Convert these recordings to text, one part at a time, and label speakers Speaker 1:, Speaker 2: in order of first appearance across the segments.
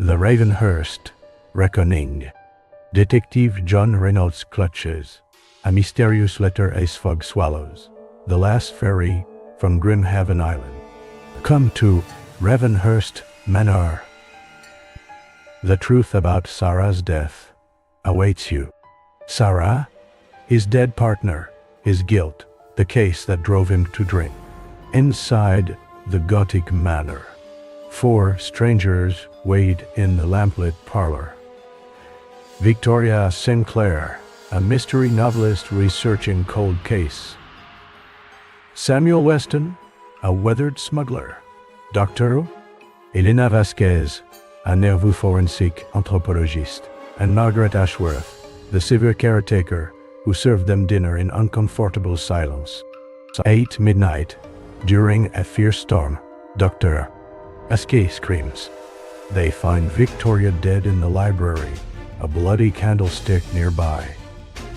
Speaker 1: The Ravenhurst Reckoning. Detective John Reynolds clutches a mysterious letter as fog swallows the last ferry from Grimhaven Island. Come to Ravenhurst Manor. The truth about Sarah's death awaits you. Sarah, his dead partner, his guilt, the case that drove him to drink. Inside the Gothic manor, 4 strangers wait in the lamplit parlor. Victoria Sinclair, a mystery novelist researching cold case. Samuel Weston, a weathered smuggler. Dr. Elena Vasquez, a nerveux forensic anthropologist. And Margaret Ashworth, the severe caretaker who served them dinner in uncomfortable silence. 8 midnight, during a fierce storm, Dr. Vasquez screams. They find Victoria dead in the library, a bloody candlestick nearby.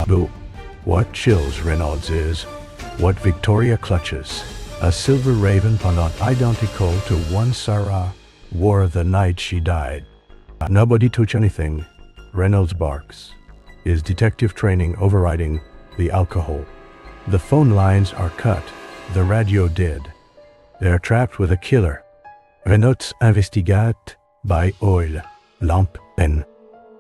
Speaker 1: Boo! What chills Reynolds is what Victoria clutches. A silver raven pendant identical to one Sarah wore the night she died. Nobody touch anything, Reynolds barks, his detective training overriding the alcohol. The phone lines are cut, the radio dead. They're trapped with a killer. Reynolds investigate by oil, lamp, pen.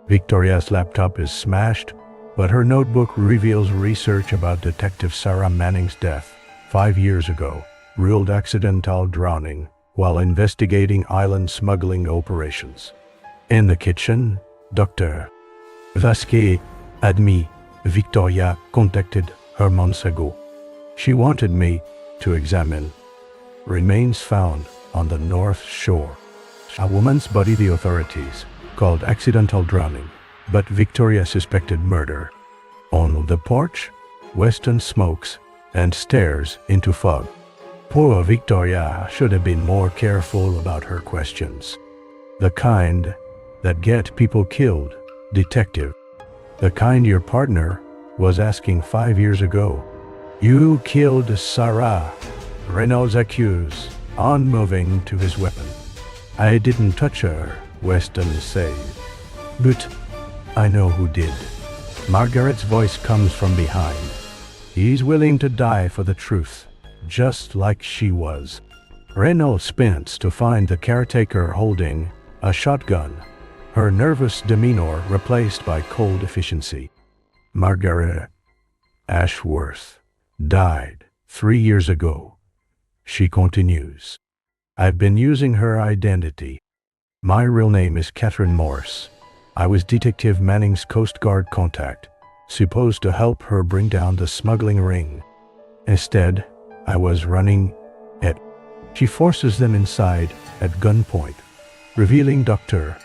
Speaker 1: Victoria's laptop is smashed, but her notebook reveals research about Detective Sarah Manning's death 5 years ago, ruled accidental drowning while investigating island smuggling operations. In the kitchen, Dr. Vasquez admit Victoria contacted her months ago. She wanted me to examine remains found on the North Shore. A woman's body the authorities called accidental drowning, but Victoria suspected murder. On the porch, Weston smokes and stares into fog. Poor Victoria should have been more careful about her questions. The kind that get people killed, detective. The kind your partner was asking 5 years ago. You killed Sarah, Reynolds accused, unmoving to his weapon. I didn't touch her, Weston said. But I know who did. Margaret's voice comes from behind. He's willing to die for the truth, just like she was. Reynolds spins to find the caretaker holding a shotgun, her nervous demeanor replaced by cold efficiency. Margaret Ashworth died 3 years ago. She continues. I've been using her identity. My real name is Catherine Morse. I was Detective Manning's Coast Guard contact, supposed to help her bring down the smuggling ring. Instead, I was running it. She forces them inside at gunpoint, revealing Dr.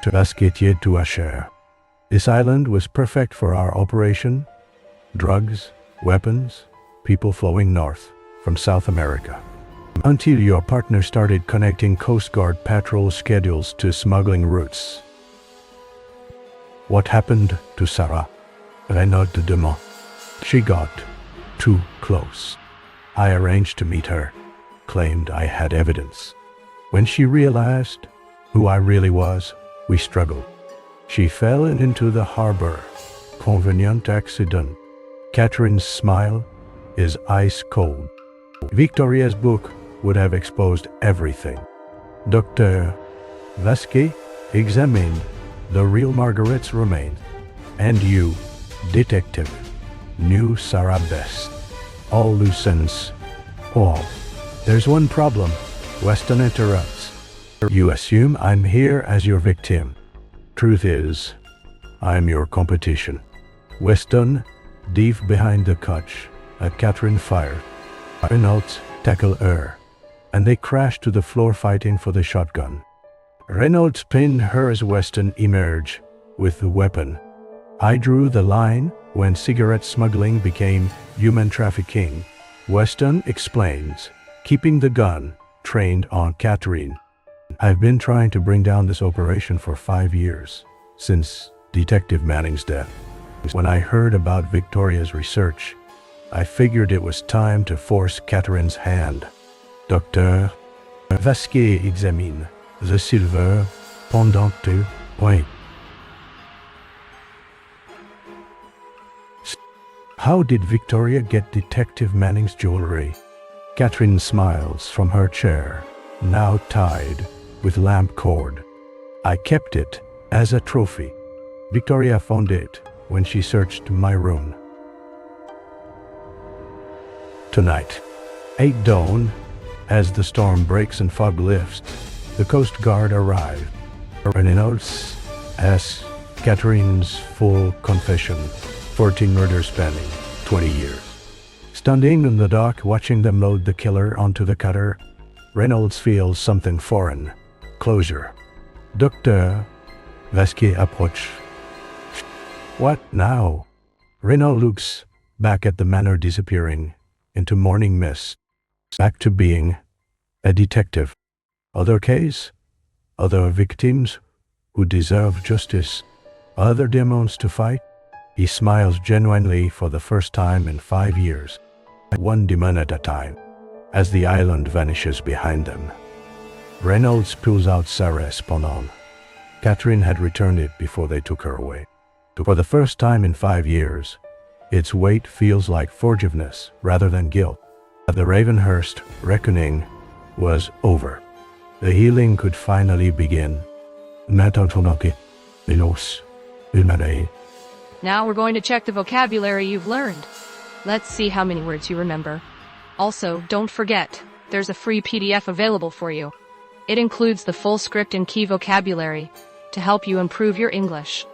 Speaker 1: Vasquez to Asher. This island was perfect for our operation. Drugs, weapons, people flowing north from South America. Until your partner started connecting Coast Guard patrol schedules to smuggling routes. What happened to Sarah? Reynolds demanded. She got too close. I arranged to meet her, claimed I had evidence. When she realized who I really was, we struggled. She fell into the harbor. Convenient accident. Catherine's smile is ice cold. Victoria's book would have exposed everything. Dr. Vasquez examined the real Margaret's remains, and you, detective, knew Sarah best. All loose ends. All. There's one problem, Weston interrupts. You assume I'm here as your victim. Truth is, I'm your competition. Weston dive behind the couch at Catherine fire. Reynolds tackle her, and they crash to the floor fighting for the shotgun. Reynolds pinned her as Weston emerged with the weapon. I drew the line when cigarette smuggling became human trafficking. Weston explains, keeping the gun trained on Catherine. I've been trying to bring down this operation for 5 years, since Detective Manning's death. When I heard about Victoria's research, I figured it was time to force Catherine's hand. Dr. Vasquez examine the silver pendant deux, wait. How did Victoria get Detective Manning's jewelry? Catherine smiles from her chair, now tied with lamp cord. I kept it as a trophy. Victoria found it when she searched my room. Tonight, 8 dawn, as the storm breaks and fog lifts, the Coast Guard arrive. Reynolds asks Catherine's full confession, 14 murders spanning 20 years. Standing in the dock watching them load the killer onto the cutter, Reynolds feels something foreign. Closure. Docteur Vasquez approach. What now? Reynolds looks back at the manor disappearing into morning mist. Back to being a detective. Other case? Other victims who deserve justice? Other demons to fight? He smiles genuinely for the first time in 5 years. One demon at a time, as the island vanishes behind them. Reynolds pulls out Sarah's pendant. Catherine had returned it before they took her away. For the first time in 5 years, its weight feels like forgiveness rather than guilt. The Ravenhurst reckoning was over. The healing could finally begin.
Speaker 2: Now we're going to check the vocabulary you've learned. Let's see how many words you remember. Also, don't forget, there's a free PDF available for you. It includes the full script and key vocabulary to help you improve your English.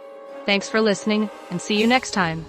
Speaker 2: Thanks for listening, and see you next time.